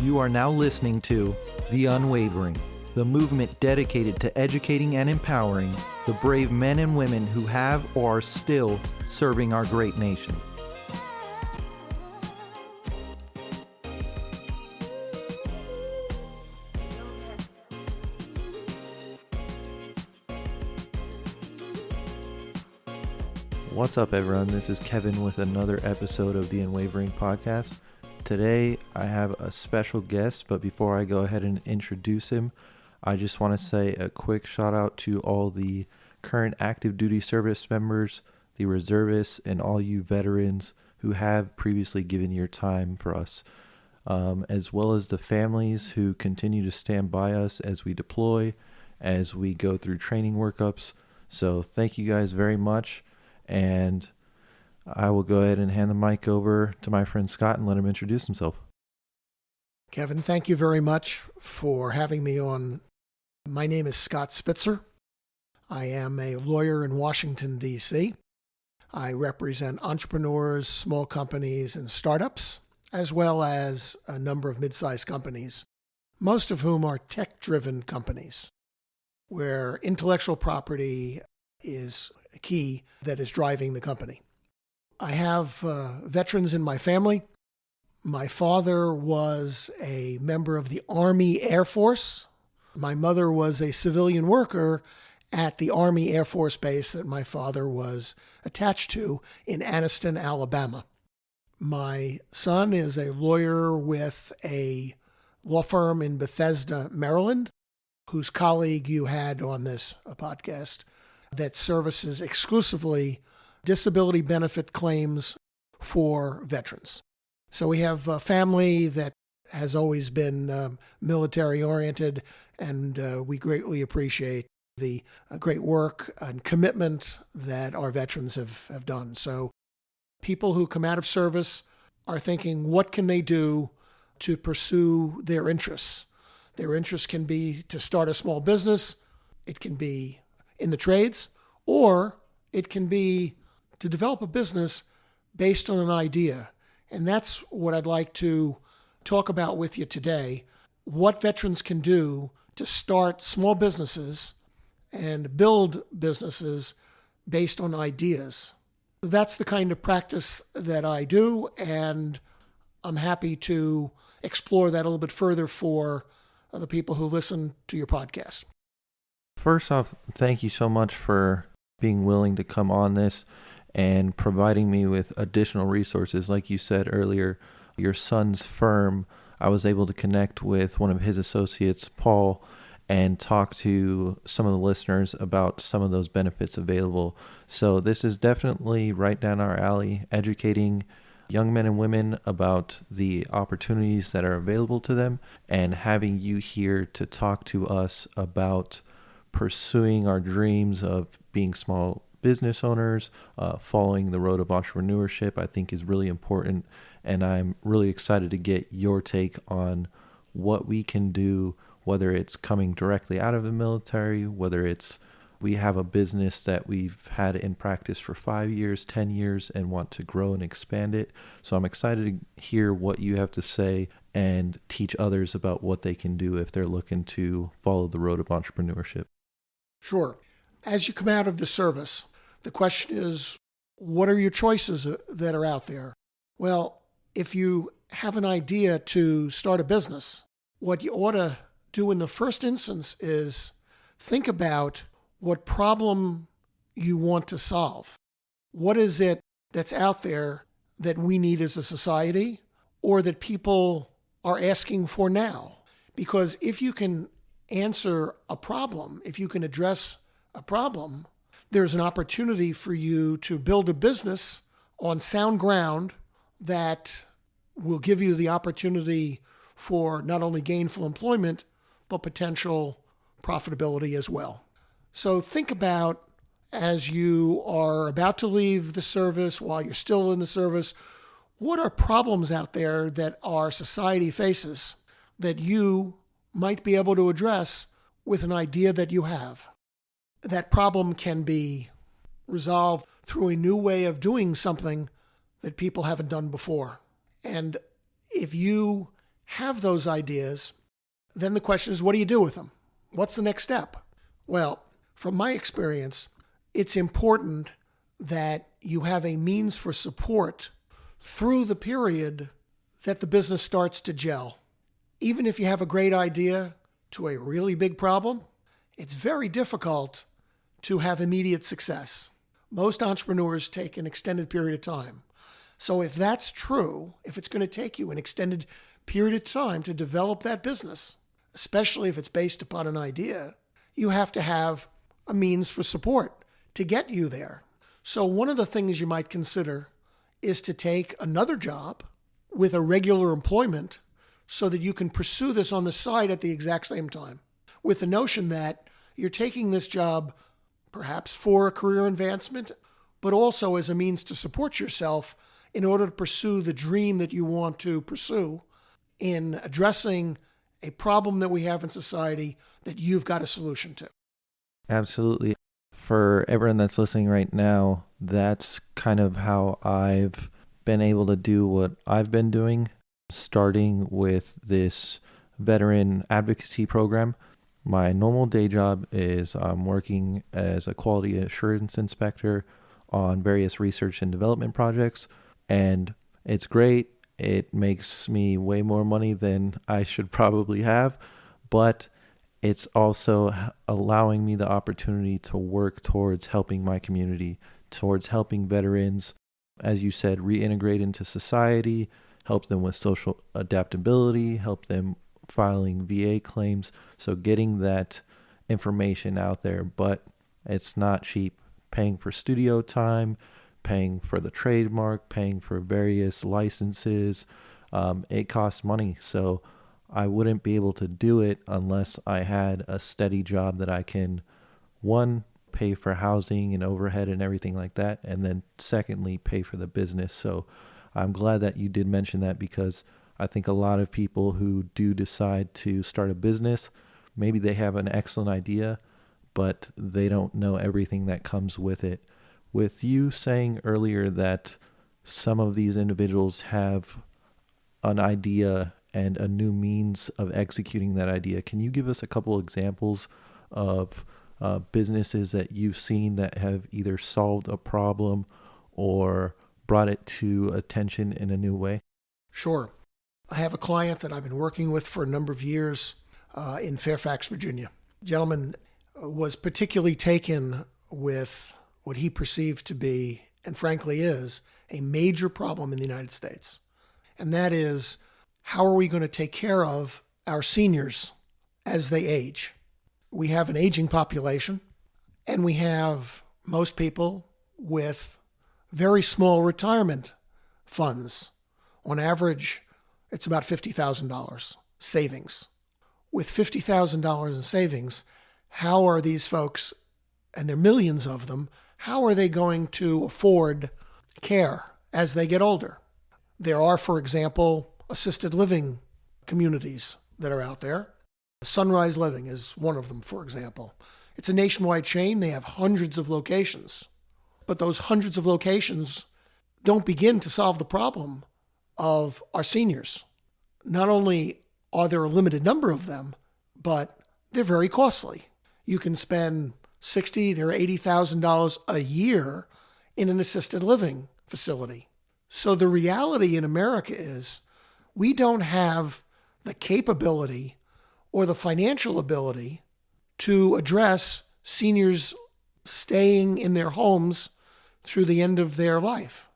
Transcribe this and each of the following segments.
You are now listening to The Unwavering, the movement dedicated to educating and empowering the brave men and women who have or are still serving our great nation. What's up, everyone? This is Kevin with another episode of the Unwavering Podcast. Today, I have a special guest, but before I go ahead and introduce him, I just want to say a quick shout out to all the current active duty service members, the reservists, and all you veterans who have previously given your time for us, as well as the families who continue to stand by us as we deploy, as we go through training workups. So thank you guys very much. And I will go ahead and hand the mic over to my friend Scott and let him introduce himself. Kevin, thank you very much for having me on. My name is Scott Spitzer. I am a lawyer in Washington, D.C. I represent entrepreneurs, small companies, and startups, as well as a number of mid-sized companies, most of whom are tech-driven companies, where intellectual property is a key that is driving the company. I have veterans in my family. My father was a member of the Army Air Force. My mother was a civilian worker at the Army Air Force Base that my father was attached to in Anniston, Alabama. My son is a lawyer with a law firm in Bethesda, Maryland, whose colleague you had on this podcast, that services exclusively disability benefit claims for veterans. So we have a family that has always been military-oriented, and we greatly appreciate the great work and commitment that our veterans have done. So people who come out of service are thinking, what can they do to pursue their interests? Their interests can be to start a small business. It can be in the trades, or it can be to develop a business based on an idea. And that's what I'd like to talk about with you today, what veterans can do to start small businesses and build businesses based on ideas. That's the kind of practice that I do, and I'm happy to explore that a little bit further for the people who listen to your podcast. First off, thank you so much for being willing to come on this and providing me with additional resources. Like you said earlier, your son's firm, I was able to connect with one of his associates, Paul, and talk to some of the listeners about some of those benefits available. So this is definitely right down our alley, educating young men and women about the opportunities that are available to them, and having you here to talk to us about pursuing our dreams of being small business owners, following the road of entrepreneurship, I think is really important. And I'm really excited to get your take on what we can do, whether it's coming directly out of the military, whether it's we have a business that we've had in practice for 5 years, 10 years, and want to grow and expand it. So I'm excited to hear what you have to say and teach others about what they can do if they're looking to follow the road of entrepreneurship. Sure. As you come out of the service, the question is, what are your choices that are out there? Well, if you have an idea to start a business, what you ought to do in the first instance is think about what problem you want to solve. What is it that's out there that we need as a society, or that people are asking for now? Because if you can answer a problem, if you can address a problem, there's an opportunity for you to build a business on sound ground that will give you the opportunity for not only gainful employment, but potential profitability as well. So think about, as you are about to leave the service, while you're still in the service, what are problems out there that our society faces that you might be able to address with an idea that you have? That problem can be resolved through a new way of doing something that people haven't done before. And if you have those ideas, then the question is, what do you do with them? What's the next step? Well, from my experience, it's important that you have a means for support through the period that the business starts to gel. Even if you have a great idea to a really big problem, it's very difficult to have immediate success. Most entrepreneurs take an extended period of time. So if that's true, if it's going to take you an extended period of time to develop that business, especially if it's based upon an idea, you have to have a means for support to get you there. So one of the things you might consider is to take another job with a regular employment so that you can pursue this on the side at the exact same time, with the notion that you're taking this job perhaps for a career advancement, but also as a means to support yourself in order to pursue the dream that you want to pursue in addressing a problem that we have in society that you've got a solution to. Absolutely. For everyone that's listening right now, that's kind of how I've been able to do what I've been doing, starting with this veteran advocacy program. My normal day job is I'm working as a quality assurance inspector on various research and development projects, and it's great. It makes me way more money than I should probably have, but it's also allowing me the opportunity to work towards helping my community, towards helping veterans, as you said, reintegrate into society, help them with social adaptability, help them filing VA claims. So getting that information out there, but it's not cheap. Paying for studio time, paying for the trademark, paying for various licenses, it costs money. So I wouldn't be able to do it unless I had a steady job that I can, one, pay for housing and overhead and everything like that, and then secondly, pay for the business. So I'm glad that you did mention that, because I think a lot of people who do decide to start a business, maybe they have an excellent idea, but they don't know everything that comes with it. With you saying earlier that some of these individuals have an idea and a new means of executing that idea, can you give us a couple examples of businesses that you've seen that have either solved a problem or brought it to attention in a new way? Sure. I have a client that I've been working with for a number of years in Fairfax, Virginia. The gentleman was particularly taken with what he perceived to be, and frankly is, a major problem in the United States. And that is, how are we going to take care of our seniors as they age? We have an aging population, and we have most people with very small retirement funds. On average, it's about $50,000 savings. With $50,000 in savings, how are these folks, and there are millions of them, how are they going to afford care as they get older? There are, for example, assisted living communities that are out there. Sunrise Living is one of them, for example. It's a nationwide chain. They have hundreds of locations. But those hundreds of locations don't begin to solve the problem of our seniors. Not only are there a limited number of them, but they're very costly. You can spend $60,000 to $80,000 a year in an assisted living facility. So the reality in America is we don't have the capability or the financial ability to address seniors staying in their homes through the end of their life.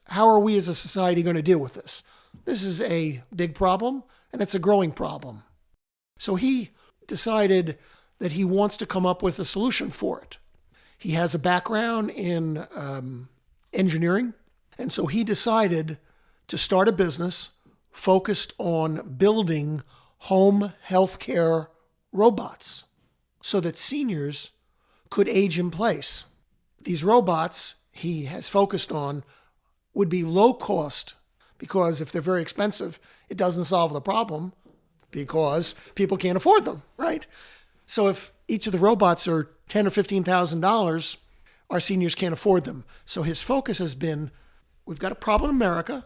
How are we as a society going to deal with this? This is a big problem, and it's a growing problem. So he decided that he wants to come up with a solution for it. He has a background in engineering, and so he decided to start a business focused on building home healthcare robots so that seniors could age in place. These robots he has focused on would be low cost, because if they're very expensive, it doesn't solve the problem because people can't afford them, right? So if each of the robots are $10,000 or $15,000, our seniors can't afford them. So his focus has been, we've got a problem in America.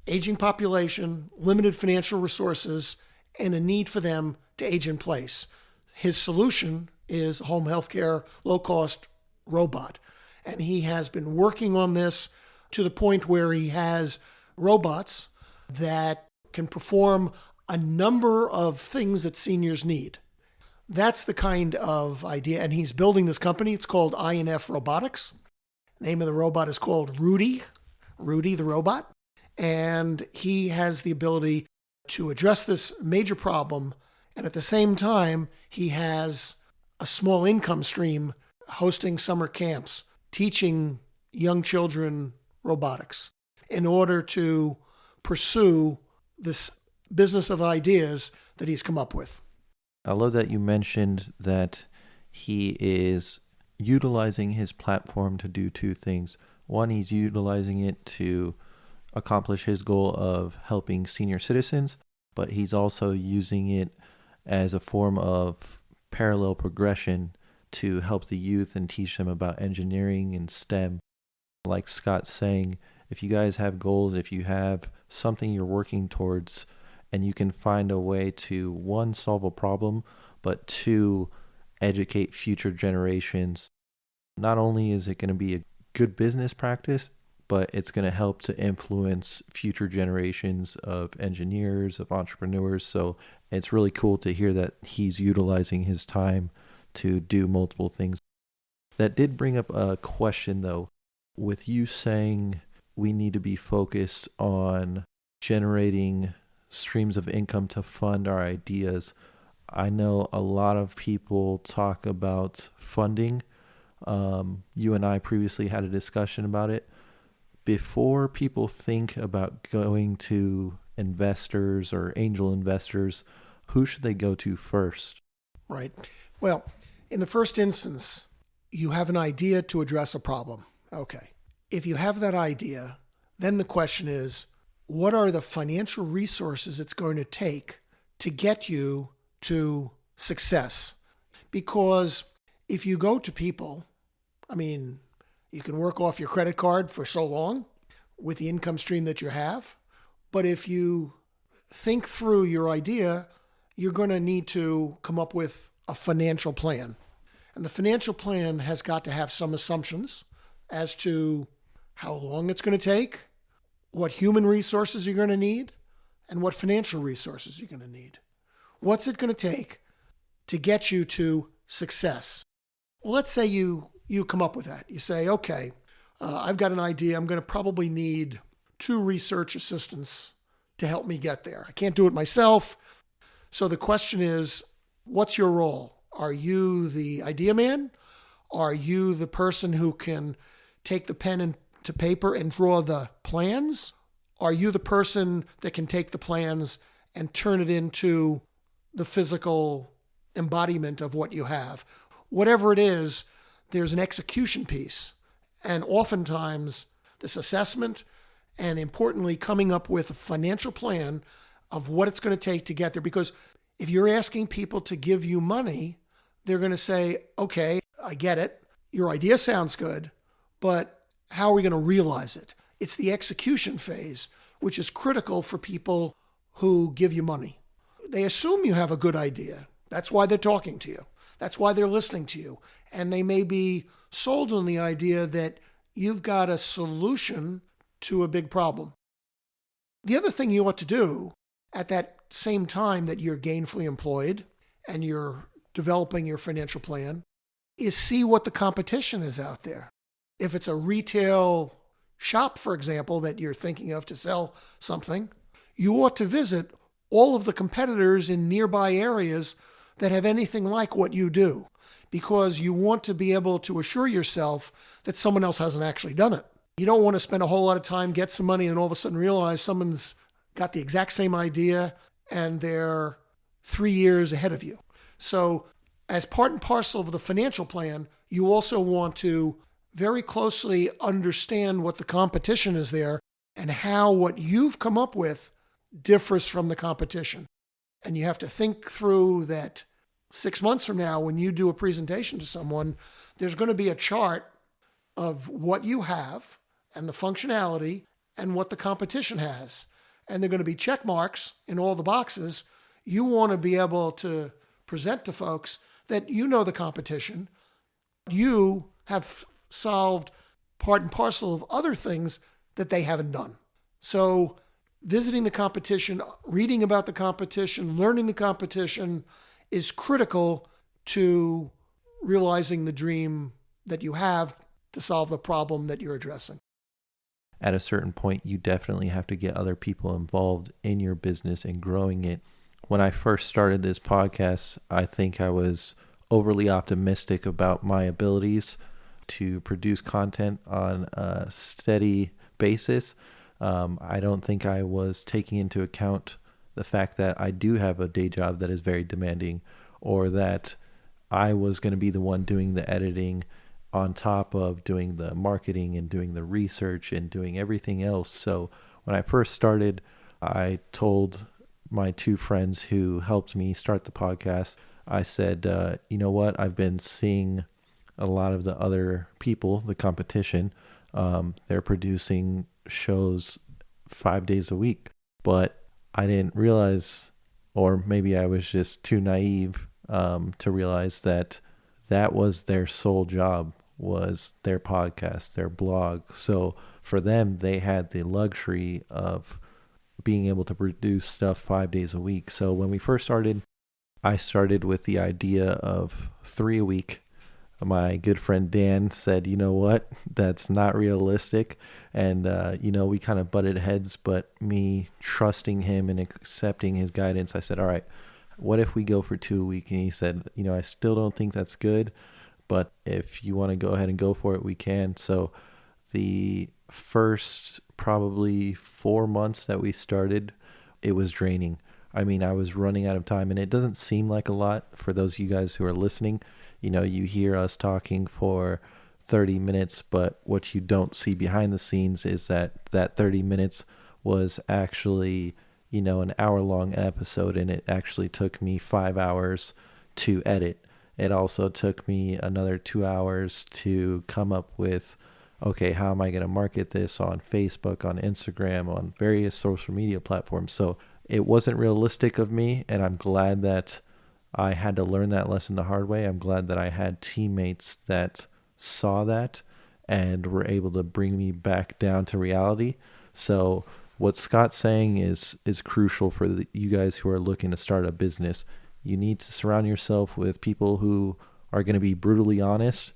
aging population, limited financial resources, and a need for them to age in place. His solution is home healthcare, low-cost robot. And he has been working on this to the point where he has robots that can perform a number of things that seniors need. That's the kind of idea. And he's building this company. It's called INF Robotics. The name of the robot is called Rudy the robot. And he has the ability to address this major problem. And at the same time, he has a small income stream hosting summer camps, teaching young children robotics in order to pursue this business of ideas that he's come up with. I love that you mentioned that he is utilizing his platform to do two things. One, he's utilizing it to accomplish his goal of helping senior citizens, but he's also using it as a form of parallel progression to help the youth and teach them about engineering and STEM. Like Scott's saying, if you guys have goals, if you have something you're working towards, and you can find a way to, one, solve a problem, but two, educate future generations, not only is it going to be a good business practice, but it's going to help to influence future generations of engineers, of entrepreneurs. So it's really cool to hear that he's utilizing his time to do multiple things. That did bring up a question, though. With you saying we need to be focused on generating streams of income to fund our ideas, I know a lot of people talk about funding. You and I previously had a discussion about it. Before people think about going to investors or angel investors, who should they go to first? Right. Well, in the first instance, you have an idea to address a problem. Okay. If you have that idea, then the question is, what are the financial resources it's going to take to get you to success? Because if you go to people, you can work off your credit card for so long with the income stream that you have. But if you think through your idea, you're going to need to come up with a financial plan. And the financial plan has got to have some assumptions as to how long it's going to take, what human resources you're going to need, and what financial resources you're going to need. What's it going to take to get you to success? Well, let's say you come up with that. You say, okay, I've got an idea. I'm going to probably need 2 research assistants to help me get there. I can't do it myself. So the question is, what's your role? Are you the idea man? Are you the person who can take the pen and to paper and draw the plans? Are you the person that can take the plans and turn it into the physical embodiment of what you have? Whatever it is, there's an execution piece. And oftentimes, this assessment and importantly, coming up with a financial plan of what it's going to take to get there. Because if you're asking people to give you money, they're going to say, okay, I get it. Your idea sounds good, but how are we going to realize it? It's the execution phase, which is critical for people who give you money. They assume you have a good idea. That's why they're talking to you. That's why they're listening to you. And they may be sold on the idea that you've got a solution to a big problem. The other thing you ought to do at that same time that you're gainfully employed and you're developing your financial plan is see what the competition is out there. If it's a retail shop, for example, that you're thinking of to sell something, you ought to visit all of the competitors in nearby areas that have anything like what you do, because you want to be able to assure yourself that someone else hasn't actually done it. You don't want to spend a whole lot of time, get some money, and all of a sudden realize someone's got the exact same idea and they're 3 years ahead of you. So as part and parcel of the financial plan, you also want to very closely understand what the competition is there and how what you've come up with differs from the competition. And you have to think through that 6 months from now, when you do a presentation to someone, there's going to be a chart of what you have and the functionality and what the competition has. and they're going to be check marks in all the boxes. You want to be able to present to folks that you know the competition. You have solved part and parcel of other things that they haven't done. So visiting the competition, reading about the competition, learning the competition is critical to realizing the dream that you have to solve the problem that you're addressing. At a certain point, you definitely have to get other people involved in your business and growing it. When I first started this podcast, I think I was overly optimistic about my abilities to produce content on a steady basis. I don't think I was taking into account the fact that I do have a day job that is very demanding, or that I was going to be the one doing the editing on top of doing the marketing and doing the research and doing everything else. So when I first started, I told my two friends who helped me start the podcast, I said, you know what? I've been seeing a lot of the other people, the competition, they're producing shows 5 days a week. But I didn't realize, or maybe I was just too naive to realize that that was their sole job, was their podcast, their blog. So for them, they had the luxury of being able to produce stuff 5 days a week. So when we first started, I started with the idea of 3 a week. My good friend Dan said, you know what, that's not realistic. And, we kind of butted heads, but me trusting him and accepting his guidance, I said, all right, what if we go for 2 a week? And he said, I still don't think that's good, but if you want to go ahead and go for it, we can. So the first probably 4 months that we started, it was draining. I mean, I was running out of time, and it doesn't seem like a lot for those of you guys who are listening. You hear us talking for 30 minutes, but what you don't see behind the scenes is that 30 minutes was actually, an hour-long episode, and it actually took me 5 hours to edit. It also took me another 2 hours to come up with, okay, how am I going to market this on Facebook, on Instagram, on various social media platforms? So it wasn't realistic of me, and I'm glad that I had to learn that lesson the hard way. I'm glad that I had teammates that saw that and were able to bring me back down to reality. So what Scott's saying is crucial for you guys who are looking to start a business. You need to surround yourself with people who are going to be brutally honest.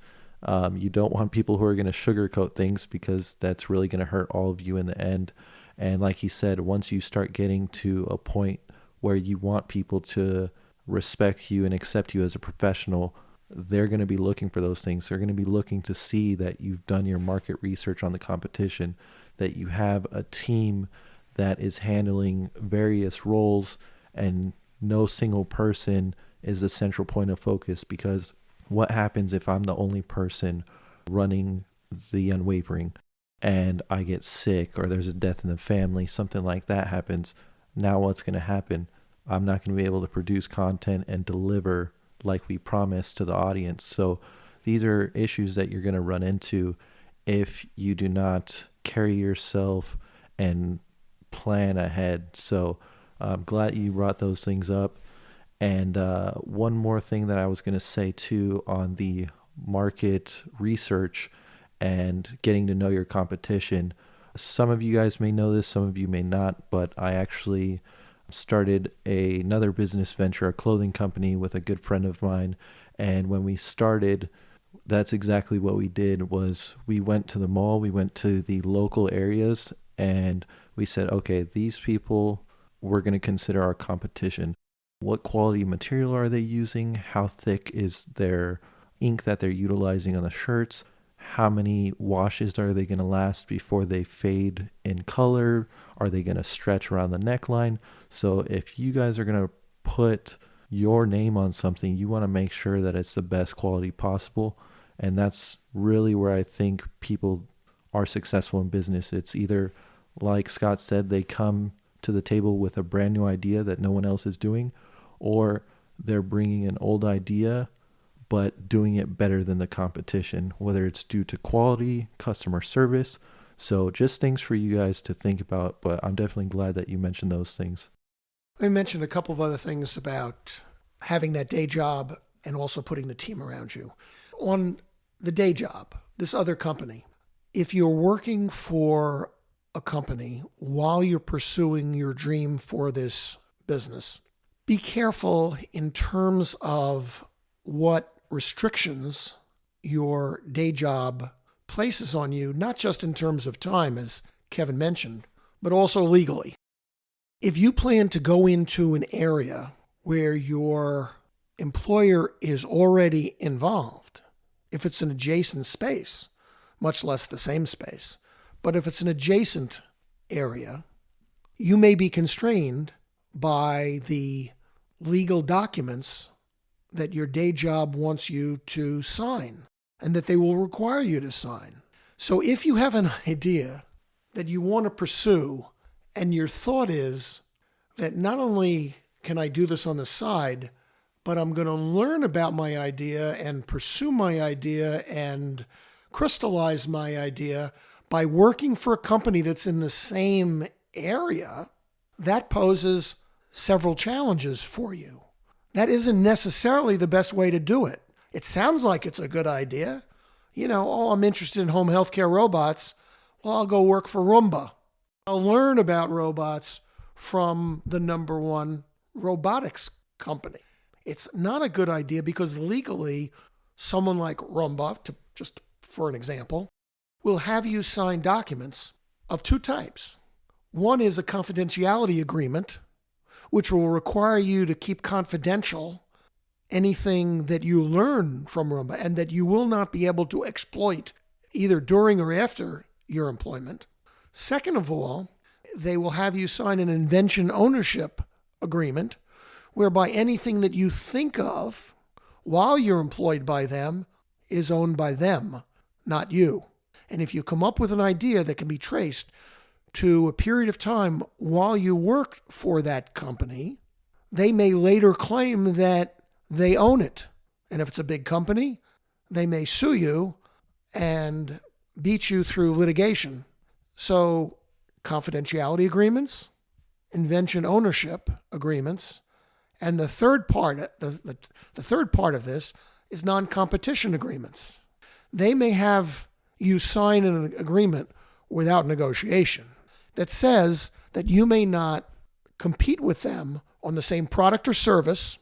You don't want people who are going to sugarcoat things, because that's really going to hurt all of you in the end. And like he said, once you start getting to a point where you want people to respect you and accept you as a professional, they're going to be looking for those things. They're going to be looking to see that you've done your market research on the competition, that you have a team that is handling various roles, and no single person is the central point of focus. Because what happens if I'm the only person running the Unwavering and I get sick, or there's a death in the family, something like that happens? Now what's going to happen? I'm not going to be able to produce content and deliver like we promised to the audience. So these are issues that you're going to run into if you do not carry yourself and plan ahead. So I'm glad you brought those things up. And one more thing that I was going to say too on the market research and getting to know your competition. Some of you guys may know this, some of you may not, but I actually started another business venture, a clothing company, with a good friend of mine. And when we started, that's exactly what we did. Was we went to the mall, we went to the local areas, and we said, okay, these people we're going to consider our competition. What quality material are they using? How thick is their ink that they're utilizing on the shirts? How many washes are they going to last before they fade in color? Are they going to stretch around the neckline? So if you guys are going to put your name on something, you want to make sure that it's the best quality possible. And that's really where I think people are successful in business. It's either, like Scott said, they come to the table with a brand new idea that no one else is doing, or they're bringing an old idea but doing it better than the competition, whether it's due to quality, customer service, So just things for you guys to think about, but I'm definitely glad that you mentioned those things. I mentioned a couple of other things about having that day job and also putting the team around you. On the day job, this other company, if you're working for a company while you're pursuing your dream for this business, be careful in terms of what restrictions your day job places on you, not just in terms of time, as Kevin mentioned, but also legally. If you plan to go into an area where your employer is already involved, if it's an adjacent space, much less the same space, but if it's an adjacent area, you may be constrained by the legal documents that your day job wants you to sign and that they will require you to sign. So if you have an idea that you want to pursue and your thought is that not only can I do this on the side, but I'm going to learn about my idea and pursue my idea and crystallize my idea by working for a company that's in the same area, that poses several challenges for you. That isn't necessarily the best way to do it. It sounds like it's a good idea. I'm interested in home healthcare robots. Well, I'll go work for Roomba. I'll learn about robots from the number one robotics company. It's not a good idea because legally, someone like Roomba, just for an example, will have you sign documents of two types. One is a confidentiality agreement, which will require you to keep confidential anything that you learn from Roomba and that you will not be able to exploit either during or after your employment. Second of all, they will have you sign an invention ownership agreement whereby anything that you think of while you're employed by them is owned by them, not you. And if you come up with an idea that can be traced to a period of time while you worked for that company, they may later claim that they own it. And if it's a big company, they may sue you and beat you through litigation. So confidentiality agreements, invention ownership agreements, and the third part of this is non-competition agreements. They may have you sign an agreement without negotiation that says that you may not compete with them on the same product or service,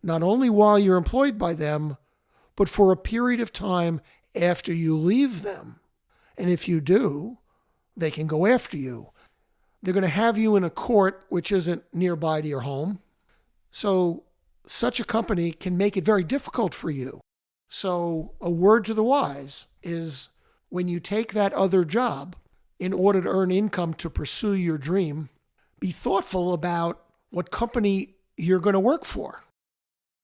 not only while you're employed by them, but for a period of time after you leave them. And if you do, they can go after you. They're going to have you in a court which isn't nearby to your home. So such a company can make it very difficult for you. So a word to the wise is when you take that other job in order to earn income to pursue your dream, be thoughtful about what company you're going to work for.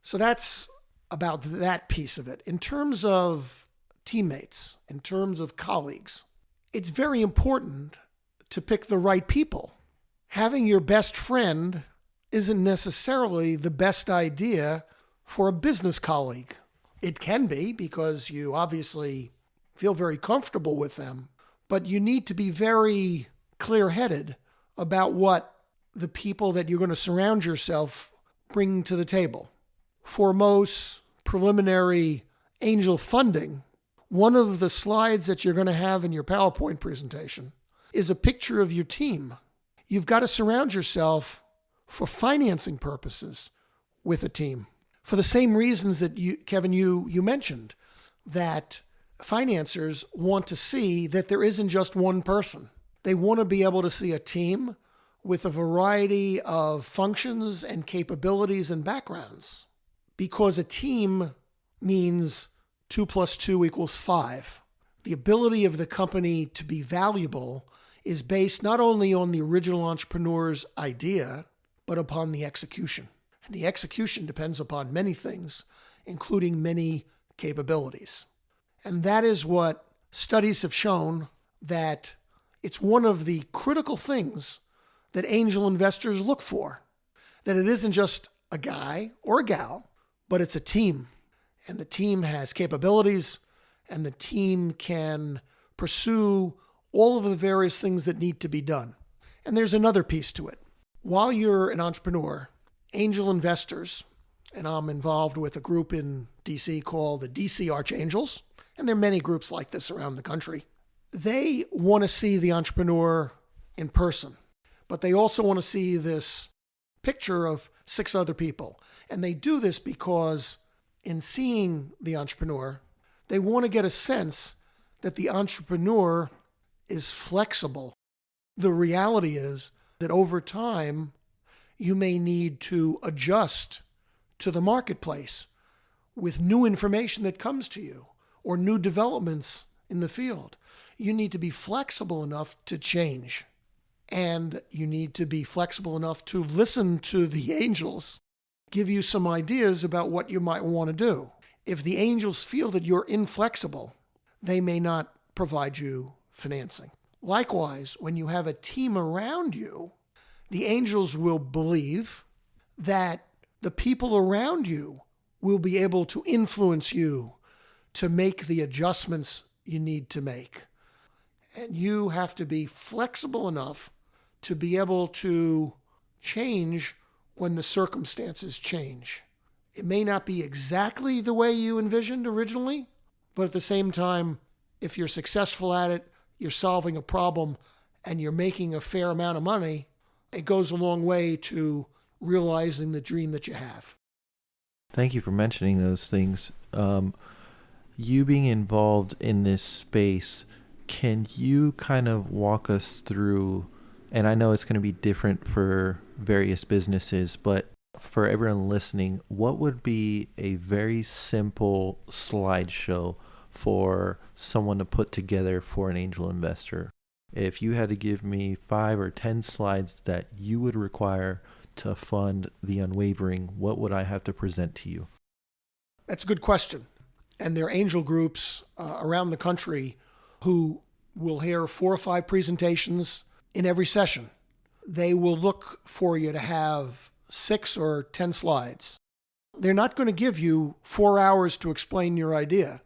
So that's about that piece of it. In terms of teammates, in terms of colleagues, it's very important to pick the right people. Having your best friend isn't necessarily the best idea for a business colleague. It can be because you obviously feel very comfortable with them, but you need to be very clear-headed about what the people that you're going to surround yourself bring to the table. For most preliminary angel funding, one of the slides that you're going to have in your PowerPoint presentation is a picture of your team. You've got to surround yourself for financing purposes with a team. For the same reasons that Kevin, you mentioned, that financiers want to see that there isn't just one person. They want to be able to see a team with a variety of functions and capabilities and backgrounds. Because a team means 2 + 2 = 5. The ability of the company to be valuable is based not only on the original entrepreneur's idea, but upon the execution. And the execution depends upon many things, including many capabilities. And that is what studies have shown, that it's one of the critical things that angel investors look for. That it isn't just a guy or a gal, but it's a team. And the team has capabilities, and the team can pursue all of the various things that need to be done. And there's another piece to it. While you're an entrepreneur, angel investors, and I'm involved with a group in DC called the DC Archangels, and there are many groups like this around the country. They want to see the entrepreneur in person, but they also want to see this picture of 6 other people. And they do this because in seeing the entrepreneur, they want to get a sense that the entrepreneur is flexible. The reality is that over time, you may need to adjust to the marketplace with new information that comes to you or new developments in the field. You need to be flexible enough to change. And you need to be flexible enough to listen to the angels, give you some ideas about what you might want to do. If the angels feel that you're inflexible, they may not provide you financing. Likewise, when you have a team around you, the angels will believe that the people around you will be able to influence you to make the adjustments you need to make. And you have to be flexible enough to be able to change when the circumstances change. It may not be exactly the way you envisioned originally, but at the same time, if you're successful at it, you're solving a problem, and you're making a fair amount of money, it goes a long way to realizing the dream that you have. Thank you for mentioning those things. You being involved in this space, can you kind of walk us through, and I know it's going to be different for various businesses, but for everyone listening, what would be a very simple slideshow for someone to put together for an angel investor? If you had to give me 5 or 10 slides that you would require to fund the Unwavering, what would I have to present to you? That's a good question. And there are angel groups around the country who will hear 4 or 5 presentations in every session. They will look for you to have 6 or 10 slides. They're not going to give you 4 hours to explain your idea.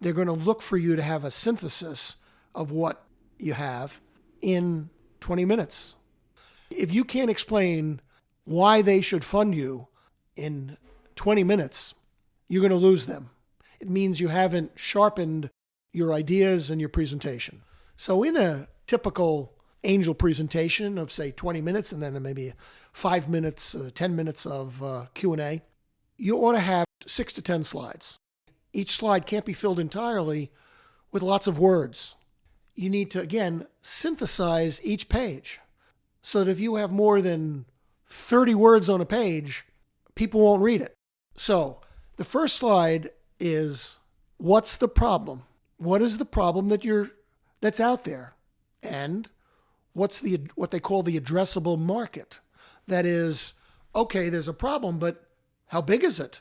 They're going to look for you to have a synthesis of what you have in 20 minutes. If you can't explain why they should fund you in 20 minutes, you're going to lose them. It means you haven't sharpened your ideas and your presentation. So in a typical angel presentation of, say, 20 minutes and then maybe 5 minutes, 10 minutes of Q&A, you ought to have 6 to 10 slides. Each slide can't be filled entirely with lots of words. You need to, again, synthesize each page so that if you have more than 30 words on a page, people won't read it. So the first slide is, what's the problem? What is the problem that's out there? And what's what they call the addressable market? That is, okay, there's a problem, but how big is it?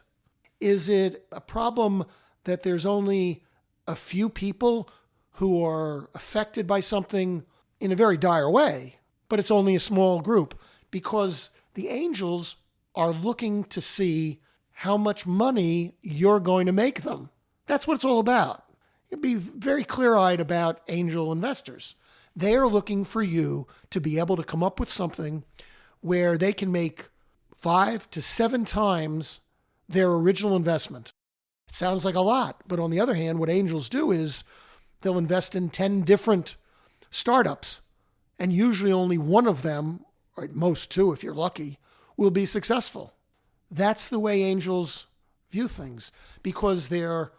Is it a problem that there's only a few people who are affected by something in a very dire way, but it's only a small group? Because the angels are looking to see how much money you're going to make them. That's what it's all about. You'd be very clear-eyed about angel investors. They are looking for you to be able to come up with something where they can make 5 to 7 times their original investment. It sounds like a lot, but on the other hand, what angels do is they'll invest in 10 different startups, and usually only one of them, or at most 2 if you're lucky, will be successful. That's the way angels view things, because they're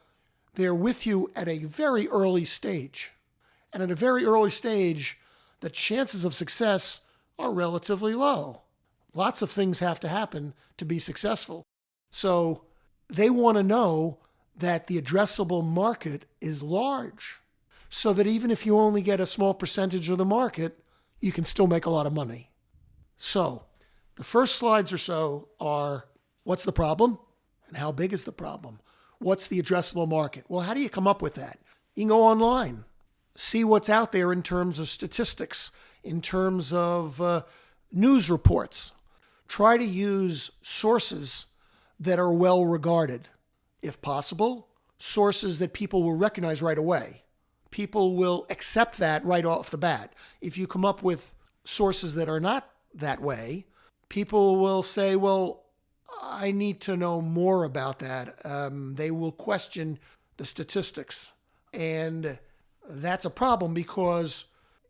with you at a very early stage. And at a very early stage, the chances of success are relatively low. Lots of things have to happen to be successful. So they want to know that the addressable market is large, so that even if you only get a small percentage of the market, you can still make a lot of money. So the first slides or so are, what's the problem and how big is the problem? What's the addressable market? Well, how do you come up with that? You can go online, see what's out there in terms of statistics, in terms of news reports. Try to use sources that are well regarded. If possible, sources that people will recognize right away. people will accept that right off the bat. If you come up with sources that are not that way, people will say, well, I need to know more about that. They will question the statistics. And that's a problem because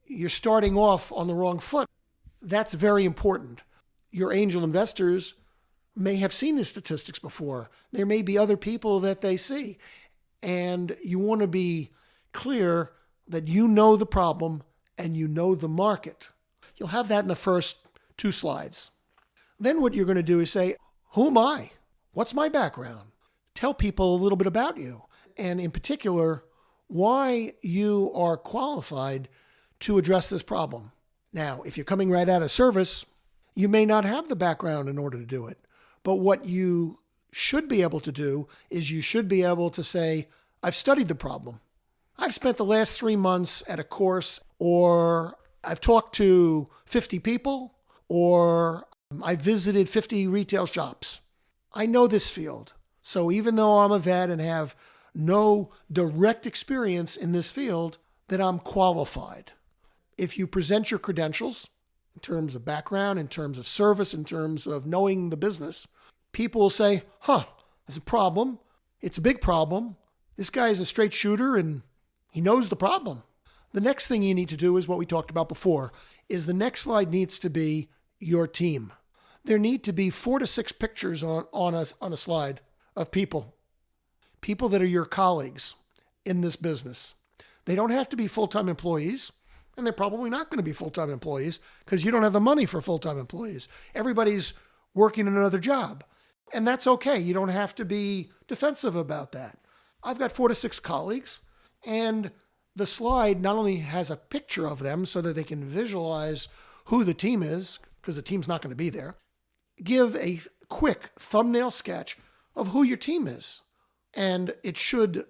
you're starting off on the wrong foot. That's very important. Your angel investors may have seen the statistics before. There may be other people that they see. And you want to be clear that you know the problem and you know the market. You'll have that in the first 2 slides. Then what you're going to do is say, who am I? What's my background? Tell people a little bit about you. And in particular, why you are qualified to address this problem. Now, if you're coming right out of service, you may not have the background in order to do it. But what you should be able to do is you should be able to say, I've studied the problem. I've spent the last 3 months at a course, or I've talked to 50 people, or I visited 50 retail shops. I know this field. So even though I'm a vet and have no direct experience in this field, that I'm qualified. If you present your credentials in terms of background, in terms of service, in terms of knowing the business, people will say, there's a problem. It's a big problem. This guy is a straight shooter and he knows the problem. The next thing you need to do is what we talked about before, is the next slide needs to be your team. There need to be 4 to 6 pictures on a slide of people that are your colleagues in this business. They don't have to be full-time employees, and they're probably not going to be full-time employees because you don't have the money for full-time employees. Everybody's working another job, and that's okay. You don't have to be defensive about that. I've got 4 to 6 colleagues, and the slide not only has a picture of them so that they can visualize who the team is, because the team's not going to be there. Give a quick thumbnail sketch of who your team is. And it should,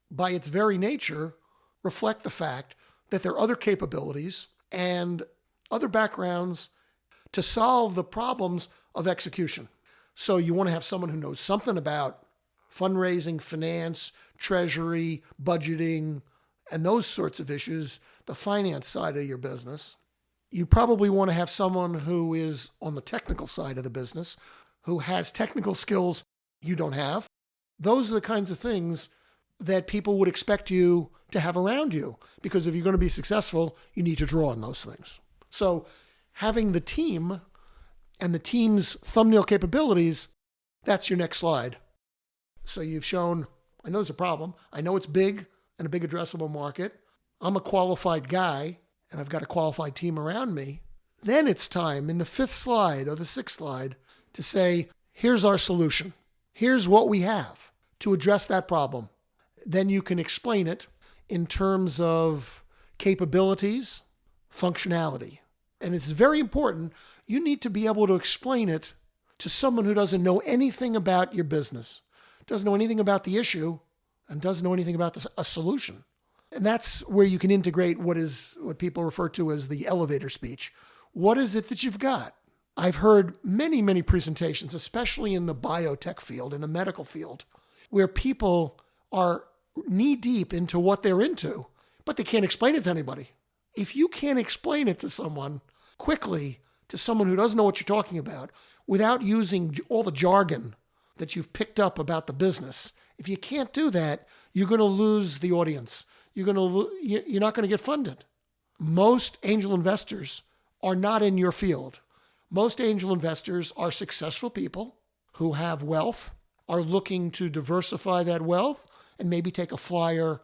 by its very nature, reflect the fact that there are other capabilities and other backgrounds to solve the problems of execution. So you want to have someone who knows something about fundraising, finance, treasury, budgeting, and those sorts of issues, the finance side of your business. You probably want to have someone who is on the technical side of the business, who has technical skills you don't have. Those are the kinds of things that people would expect you to have around you, because if you're going to be successful, you need to draw on those things. So having the team and the team's thumbnail capabilities, that's your next slide. So you've shown, I know there's a problem. I know it's big and a big addressable market. I'm a qualified guy and I've got a qualified team around me. Then it's time in the 5th slide or the 6th slide to say, here's our solution. Here's what we have to address that problem. Then you can explain it in terms of capabilities, functionality. And it's very important. You need to be able to explain it to someone who doesn't know anything about your business, doesn't know anything about the issue, and doesn't know anything about a solution. And that's where you can integrate what people refer to as the elevator speech. What is it that you've got? I've heard many, many presentations, especially in the biotech field, in the medical field, where people are knee-deep into what they're into, but they can't explain it to anybody. If you can't explain it to someone quickly, to someone who doesn't know what you're talking about, without using all the jargon that you've picked up about the business, if you can't do that, you're going to lose the audience. You're not going to get funded. Most angel investors are not in your field. Most angel investors are successful people who have wealth, are looking to diversify that wealth, and maybe take a flyer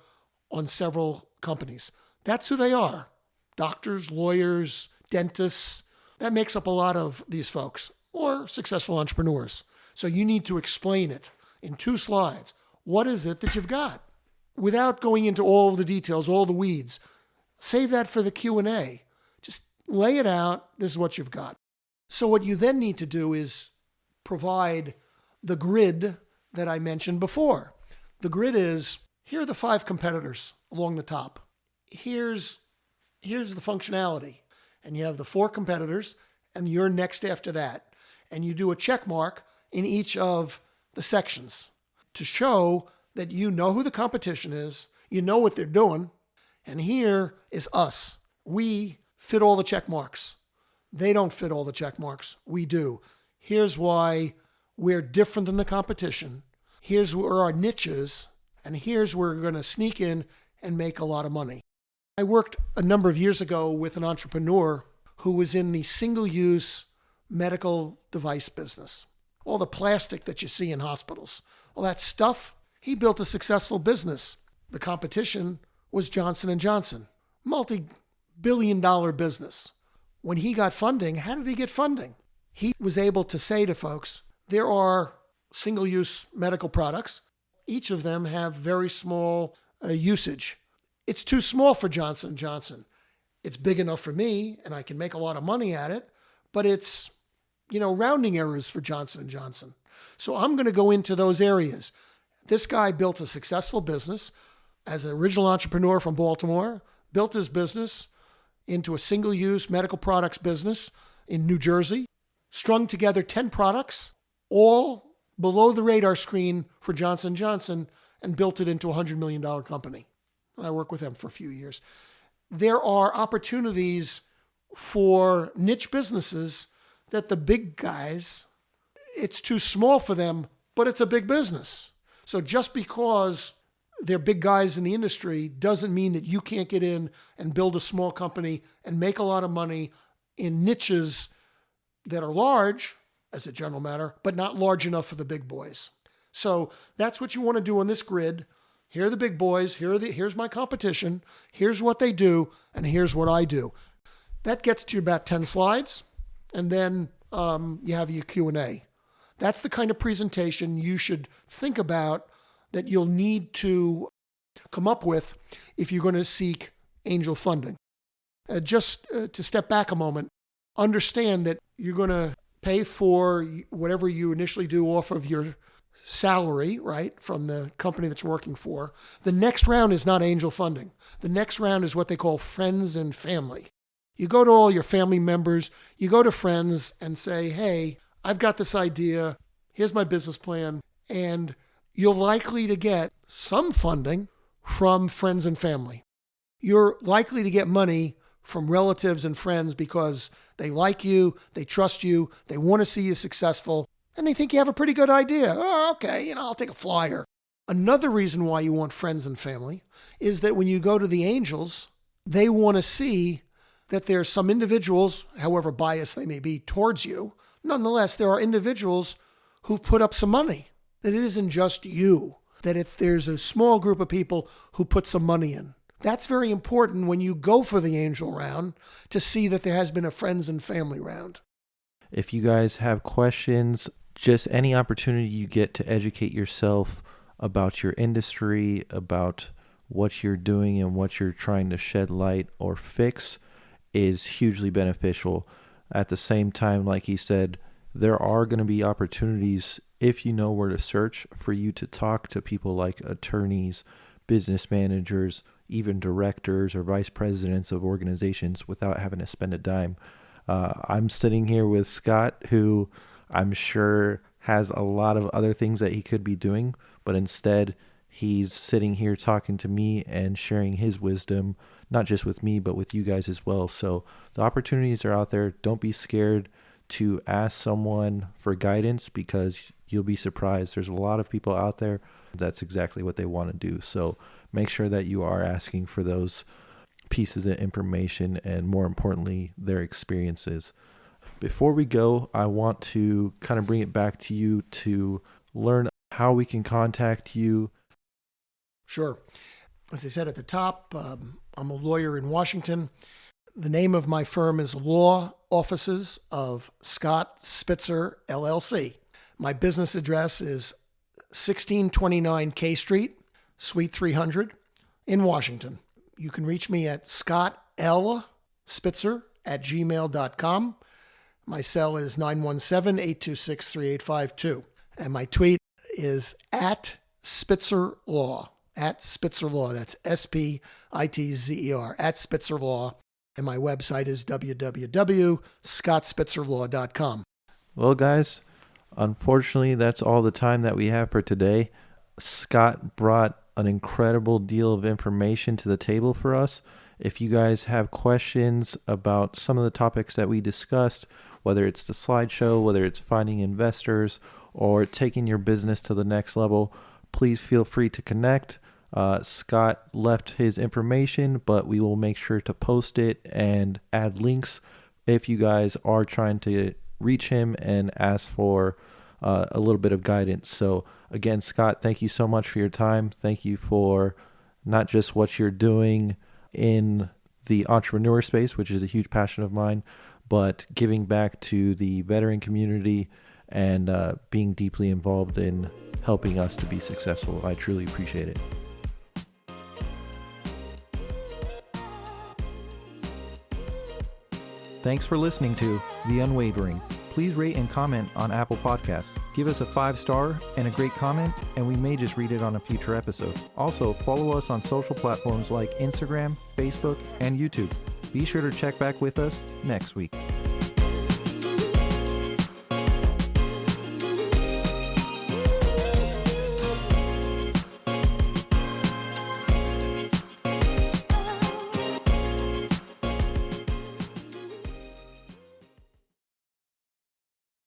on several companies. That's who they are. Doctors, lawyers, dentists. That makes up a lot of these folks, or successful entrepreneurs. So you need to explain it in 2 slides. What is it that you've got? Without going into all the details, all the weeds. Save that for the Q&A. Just lay it out. This is what you've got. So what you then need to do is provide the grid that I mentioned before. The grid is, here are the 5 competitors along the top. Here's the functionality. And you have the 4 competitors, and you're next after that. And you do a check mark in each of the sections to show that you know who the competition is, you know what they're doing, And here is us. We fit all the check marks. They don't fit all the check marks. We do. Here's why we're different than the competition. Here's where our niche is. And here's where we're going to sneak in and make a lot of money. I worked a number of years ago with an entrepreneur who was in the single-use medical device business. All the plastic that you see in hospitals, all that stuff. He built a successful business. The competition was Johnson & Johnson, multi-billion-dollar business. When he got funding, how did he get funding? He was able to say to folks, there are single-use medical products. Each of them have very small usage. It's too small for Johnson & Johnson. It's big enough for me, and I can make a lot of money at it, but it's, rounding errors for Johnson & Johnson. So I'm going to go into those areas. This guy built a successful business as an original entrepreneur from Baltimore, built his business into a single-use medical products business in New Jersey, strung together 10 products, all below the radar screen for Johnson & Johnson, and built it into a $100 million company. I worked with him for a few years. There are opportunities for niche businesses that the big guys, it's too small for them, but it's a big business. So just because they're big guys in the industry doesn't mean that you can't get in and build a small company and make a lot of money in niches that are large, as a general matter, but not large enough for the big boys. So that's what you want to do on this grid. Here are the big boys. Here's my competition. Here's what they do, and here's what I do. That gets to about 10 slides, and then you have your Q&A. That's the kind of presentation you should think about that you'll need to come up with if you're going to seek angel funding. Just to step back a moment, understand that you're going to pay for whatever you initially do off of your salary, right, from the company that's working for. The next round is not angel funding. The next round is what they call friends and family. You go to all your family members, you go to friends and say, hey, I've got this idea, here's my business plan, and you're likely to get some funding from friends and family. You're likely to get money from relatives and friends because they like you, they trust you, they want to see you successful, and they think you have a pretty good idea. Oh, okay, I'll take a flyer. Another reason why you want friends and family is that when you go to the angels, they want to see that there's some individuals, however biased they may be towards you, nonetheless, there are individuals who put up some money, that it isn't just you, that if there's a small group of people who put some money in. That's very important when you go for the angel round to see that there has been a friends and family round. If you guys have questions, just any opportunity you get to educate yourself about your industry, about what you're doing and what you're trying to shed light or fix is hugely beneficial. At the same time, like he said, there are going to be opportunities if you know where to search for you to talk to people like attorneys, business managers, even directors or vice presidents of organizations without having to spend a dime. I'm sitting here with Scott, who I'm sure has a lot of other things that he could be doing, but instead he's sitting here talking to me and sharing his wisdom, not just with me, but with you guys as well. So the opportunities are out there. Don't be scared to ask someone for guidance because you'll be surprised. There's a lot of people out there that's exactly what they want to do. So make sure that you are asking for those pieces of information and, more importantly, their experiences. Before we go, I want to kind of bring it back to you to learn how we can contact you. Sure. As I said at the top, I'm a lawyer in Washington. The name of my firm is Law Offices of Scott Spitzer, LLC. My business address is 1629 K Street, Suite 300 in Washington. You can reach me at scottlspitzer@gmail.com. My cell is 917-826-3852. And my tweet is at Spitzer Law, at Spitzer Law. That's SPITZER, at Spitzer Law. And my website is www.scottspitzerlaw.com. Well, guys, unfortunately, that's all the time that we have for today. Scott brought an incredible deal of information to the table for us. If you guys have questions about some of the topics that we discussed, whether it's the slideshow, whether it's finding investors, or taking your business to the next level, please feel free to connect. Scott left his information, but we will make sure to post it and add links if you guys are trying to reach him and ask for a little bit of guidance. So again, Scott, thank you so much for your time. Thank you for not just what you're doing in the entrepreneur space, which is a huge passion of mine, but giving back to the veteran community and being deeply involved in helping us to be successful. I truly appreciate it. Thanks for listening to The Unwavering. Please rate and comment on Apple Podcasts. Give us a 5-star and a great comment, and we may just read it on a future episode. Also, follow us on social platforms like Instagram, Facebook, and YouTube. Be sure to check back with us next week.